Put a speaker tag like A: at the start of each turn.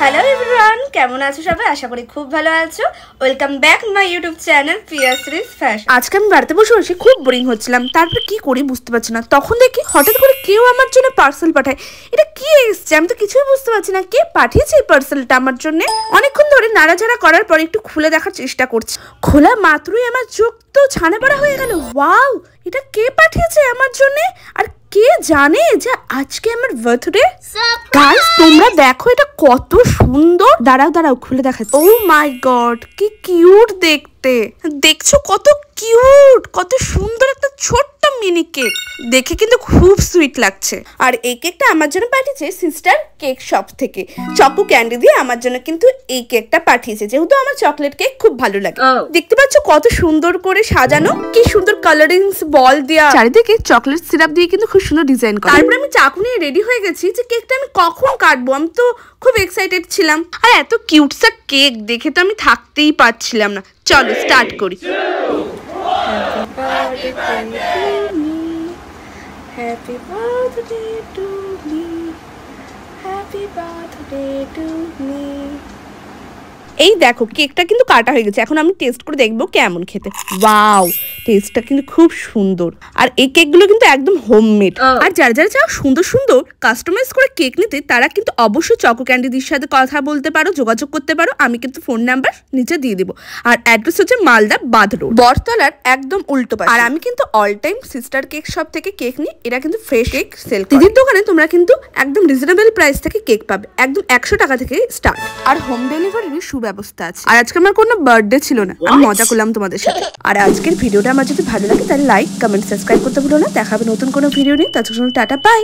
A: Hello everyone, কেমন আছো সবাই? আশা করি খুব ভালো আছো। Welcome back my YouTube channel Priya Shree's fashion. আজকে আমি বাড়িতে বসে বসে খুব বোরিং হচ্ছিলাম, তারপর কি করি বুঝতে পারছি না। তখন দেখি হঠাৎ করে কেউ আমার জন্য পার্সেল পাঠায়। এটা কি এসছে আমি তো কিছুই বুঝতে পারছি না। কে পাঠিয়েছে এই পার্সেলটা আমার জন্য? অনেকক্ষণ ধরে নাড়াচাড়া করার পর একটু খুলে দেখার চেষ্টা করছি। খোলা মাত্রই আমার চোখ তো ছানা পড়া হয়ে গেল। ওয়াও, এটা কে পাঠিয়েছে আমার জন্য? আর কে জানে যে আজকে আমার বার্থডে? গাইস তোমরা দেখো এটা কত সুন্দর। দাঁড়াও খুলে দেখাচ্ছি। ও মাই গড, কি কিউট দেখতে। দেখছো কত কিউট, কত সুন্দর একটা ছোট্ট মিনি কেক। দেখে কিন্তু খুব সুইট লাগছে। আর এই কেকটা আমার জন্য পাঠিয়েছে সিস্টার কেক শপ থেকে। চকো ক্যান্ডি দিয়ে আমার জন্য কিন্তু এই কেকটা পাঠিয়েছে, যেহেতু আমার চকলেট কেক খুব ভালো লাগে। দেখতে পাচ্ছ কত সুন্দর করে সাজানো, কি সুন্দর কালারিংস বল দেয়া, চারিদিকে চকলেট সিরাপ দিয়ে কিন্তু খুব সুন্দর ডিজাইন করা। তারপরে আমি চাকু নিয়ে রেডি হয়ে গেছি যে কেকটা আমি কখন কাটবো। আমি তো খুব এক্সাইটেড ছিলাম, আর এত কিউট সা কেক দেখে তো আমি থাকতেই পারছিলাম না। চলো স্টার্ট করি। Happy birthday to me, happy birthday to me. এই দেখো কেকটা কিন্তু কাটা হয়ে গেছে। এখন আমি টেস্ট করে দেখবো কেমন খেতে। ওয়াও, টেস্টটা কিন্তু খুব সুন্দর। আর এই কেকগুলো কিন্তু একদম হোমমেড। আর যারা যারা চাও সুন্দর সুন্দর কাস্টমাইজ করে কেক নিতে, তারা কিন্তু অবশ্যই চকো ক্যান্ডিদির সাথে কথা বলতে পারো, যোগাযোগ করতে পারো। আমি কিন্তু ফোন নাম্বার নিচে দিয়ে দেবো। আর অ্যাড্রেস হচ্ছে মালদা বাঁধ রোড, বটতলার একদম উল্টো পাশে। আর আমি কিন্তু all time sister cake shop থেকে কেক নিই। এরা কিন্তু ফ্রেশ কেক সেল করে। দিদির দোকানে তোমরা কিন্তু একদম রিজনেবল প্রাইস থেকে কেক পাবে, একদম 100 টাকা থেকে স্টার্ট। আর হোম ডেলিভারির সুব্যবস্থা আছে। আর আজকে আমার কোনো বার্থডে ছিল না, আমি মজা করলাম তোমাদের সাথে। আর আজকের ভিডিওটা আমার যদি ভালো লাগে তাহলে লাইক, কমেন্ট, সাবস্ক্রাইব করতে ভুলো না। দেখা হবে নতুন কোনো ভিডিও নিয়ে। ততক্ষণ টাটা, বাই।